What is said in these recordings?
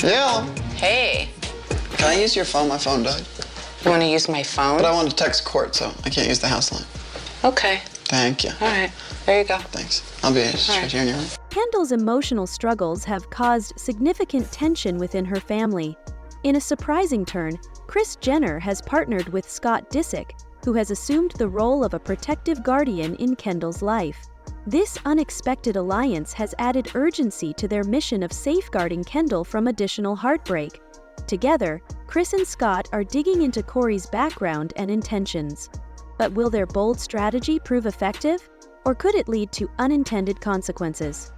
Yeah. Hey. Can I use your phone? My phone died. You want to use my phone? But I want to text court, so I can't use the house line. Okay. Thank you. All right. There you go. Thanks. I'll be straight here in your room. Kendall's emotional struggles have caused significant tension within her family. In a surprising turn, Kris Jenner has partnered with Scott Disick, who has assumed the role of a protective guardian in Kendall's life. This unexpected alliance has added urgency to their mission of safeguarding Kendall from additional heartbreak. Together, Kris and Scott are digging into Corey's background and intentions. But will their bold strategy prove effective, or could it lead to unintended consequences?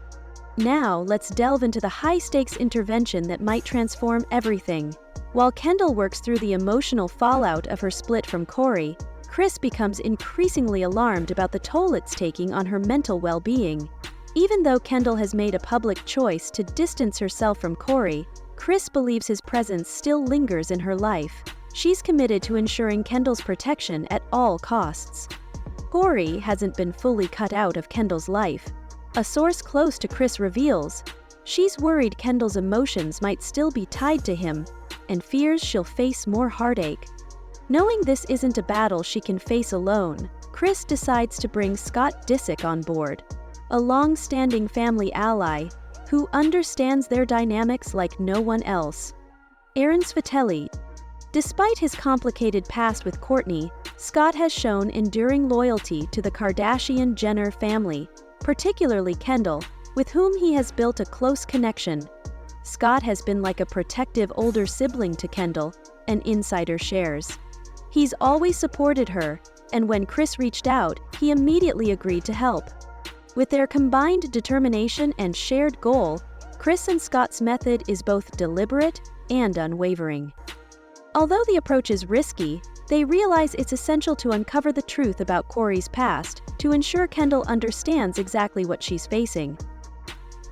Now, let's delve into the high-stakes intervention that might transform everything. While Kendall works through the emotional fallout of her split from Corey, Kris becomes increasingly alarmed about the toll it's taking on her mental well-being. Even though Kendall has made a public choice to distance herself from Corey, Kris believes his presence still lingers in her life. She's committed to ensuring Kendall's protection at all costs. Corey hasn't been fully cut out of Kendall's life. A source close to Kris reveals she's worried Kendall's emotions might still be tied to him, and fears she'll face more heartache. Knowing this isn't a battle she can face alone, Kris decides to bring Scott Disick on board, a long-standing family ally who understands their dynamics like no one else. Aaron Svitelli. Despite his complicated past with Kourtney, Scott has shown enduring loyalty to the Kardashian-Jenner family, particularly Kendall, with whom he has built a close connection. Scott has been like a protective older sibling to Kendall, an insider shares. He's always supported her, and when Kris reached out, he immediately agreed to help. With their combined determination and shared goal, Kris and Scott's method is both deliberate and unwavering. Although the approach is risky, they realize it's essential to uncover the truth about Corey's past to ensure Kendall understands exactly what she's facing.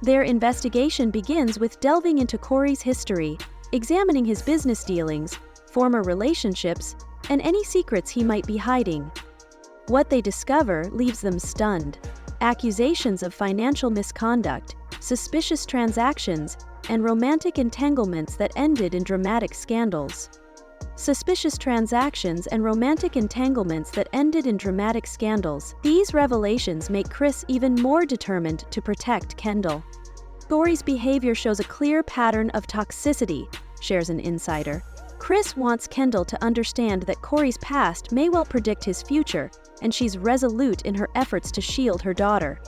Their investigation begins with delving into Corey's history, examining his business dealings, former relationships, and any secrets he might be hiding. What they discover leaves them stunned. Accusations of financial misconduct, suspicious transactions, and romantic entanglements that ended in dramatic scandals. Suspicious transactions and romantic entanglements that ended in dramatic scandals. These revelations make Kris even more determined to protect Kendall. Corey's behavior shows a clear pattern of toxicity, shares an insider. Kris wants Kendall to understand that Corey's past may well predict his future, and she's resolute in her efforts to shield her daughter.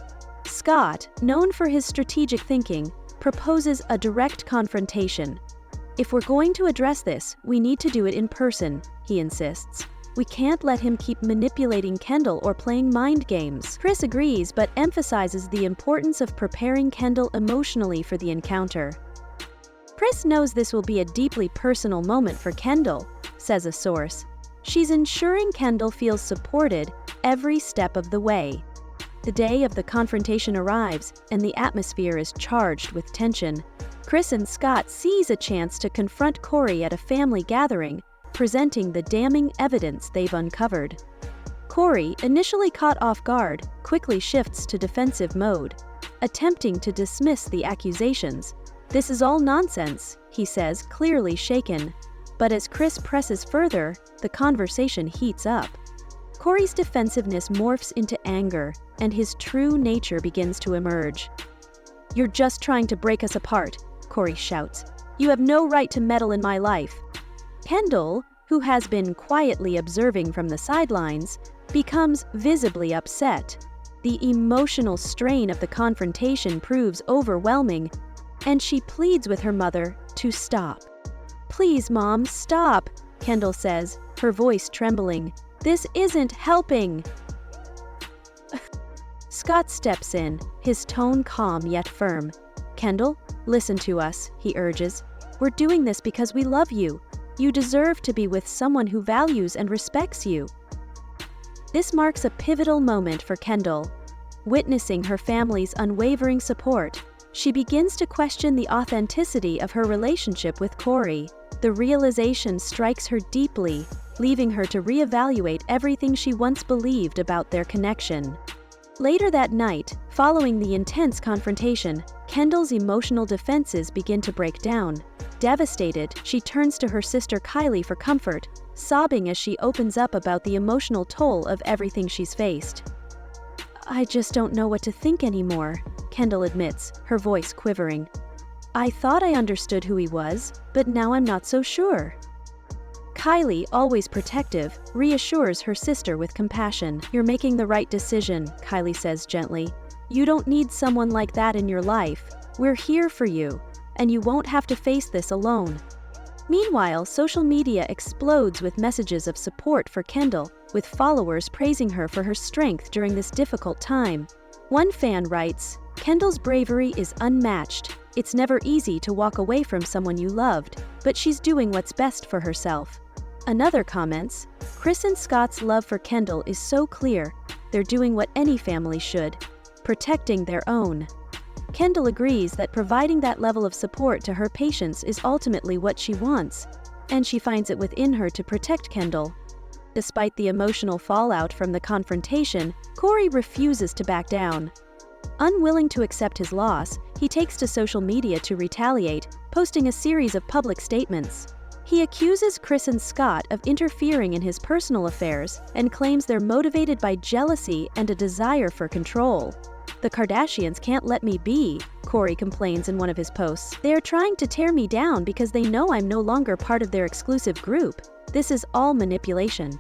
Scott, known for his strategic thinking, proposes a direct confrontation. "If we're going to address this, we need to do it in person," he insists. "We can't let him keep manipulating Kendall or playing mind games." Kris agrees but emphasizes the importance of preparing Kendall emotionally for the encounter. Kris knows this will be a deeply personal moment for Kendall, says a source. She's ensuring Kendall feels supported every step of the way. The day of the confrontation arrives, and the atmosphere is charged with tension. Kris and Scott seize a chance to confront Corey at a family gathering, presenting the damning evidence they've uncovered. Corey, initially caught off guard, quickly shifts to defensive mode, attempting to dismiss the accusations. "This is all nonsense," he says, clearly shaken. But as Kris presses further, the conversation heats up. Corey's defensiveness morphs into anger, and his true nature begins to emerge. "You're just trying to break us apart," Corey shouts. "You have no right to meddle in my life." Kendall, who has been quietly observing from the sidelines, becomes visibly upset. The emotional strain of the confrontation proves overwhelming, and she pleads with her mother to stop. "Please, Mom, stop," Kendall says, her voice trembling. "This isn't helping." Scott steps in, his tone calm yet firm. "Kendall, listen to us," he urges. "We're doing this because we love you. You deserve to be with someone who values and respects you." This marks a pivotal moment for Kendall. Witnessing her family's unwavering support, she begins to question the authenticity of her relationship with Corey. The realization strikes her deeply, leaving her to reevaluate everything she once believed about their connection. Later that night, following the intense confrontation, Kendall's emotional defenses begin to break down. Devastated, she turns to her sister Kylie for comfort, sobbing as she opens up about the emotional toll of everything she's faced. "I just don't know what to think anymore," Kendall admits, her voice quivering. "I thought I understood who he was, but now I'm not so sure." Kylie, always protective, reassures her sister with compassion. "You're making the right decision," Kylie says gently. "You don't need someone like that in your life. We're here for you, and you won't have to face this alone." Meanwhile, social media explodes with messages of support for Kendall, with followers praising her for her strength during this difficult time. One fan writes, "Kendall's bravery is unmatched. It's never easy to walk away from someone you loved, but she's doing what's best for herself." Another comments, "Chris and Scott's love for Kendall is so clear. They're doing what any family should, protecting their own." Kendall agrees that providing that level of support to her patients is ultimately what she wants, and she finds it within her to protect Kendall. Despite the emotional fallout from the confrontation, Corey refuses to back down. Unwilling to accept his loss, he takes to social media to retaliate, posting a series of public statements. He accuses Chris and Scott of interfering in his personal affairs and claims they're motivated by jealousy and a desire for control. "The Kardashians can't let me be," Corey complains in one of his posts. "They are trying to tear me down because they know I'm no longer part of their exclusive group. This is all manipulation."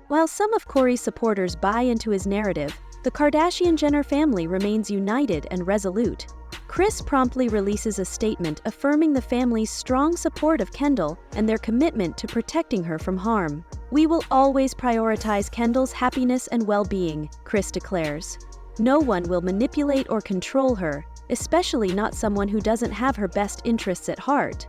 While some of Corey's supporters buy into his narrative, the Kardashian-Jenner family remains united and resolute. Chris promptly releases a statement affirming the family's strong support of Kendall and their commitment to protecting her from harm. "We will always prioritize Kendall's happiness and well-being," Chris declares. "No one will manipulate or control her, especially not someone who doesn't have her best interests at heart."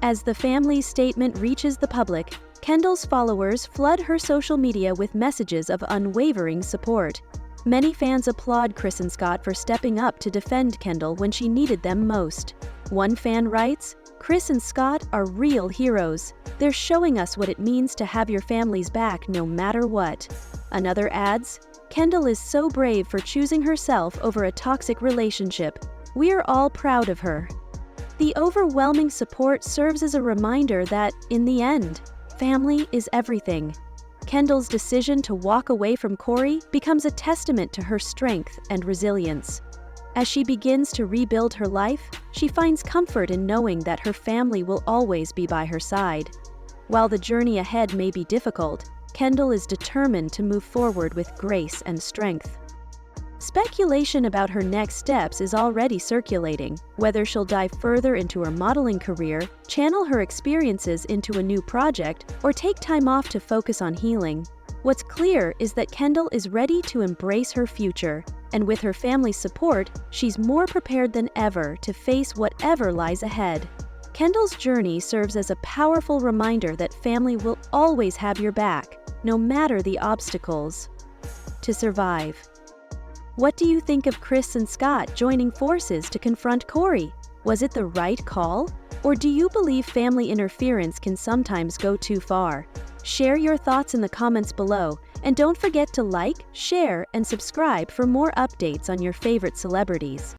As the family's statement reaches the public, Kendall's followers flood her social media with messages of unwavering support. Many fans applaud Chris and Scott for stepping up to defend Kendall when she needed them most. One fan writes, "Chris and Scott are real heroes. They're showing us what it means to have your family's back no matter what." Another adds, "Kendall is so brave for choosing herself over a toxic relationship. We're all proud of her." The overwhelming support serves as a reminder that, in the end, family is everything. Kendall's decision to walk away from Corey becomes a testament to her strength and resilience. As she begins to rebuild her life, she finds comfort in knowing that her family will always be by her side. While the journey ahead may be difficult, Kendall is determined to move forward with grace and strength. Speculation about her next steps is already circulating, whether she'll dive further into her modeling career, channel her experiences into a new project, or take time off to focus on healing. What's clear is that Kendall is ready to embrace her future, and with her family's support, she's more prepared than ever to face whatever lies ahead. Kendall's journey serves as a powerful reminder that family will always have your back, no matter the obstacles. To survive. What do you think of Chris and Scott joining forces to confront Corey? Was it the right call? Or do you believe family interference can sometimes go too far? Share your thoughts in the comments below, and don't forget to like, share, and subscribe for more updates on your favorite celebrities.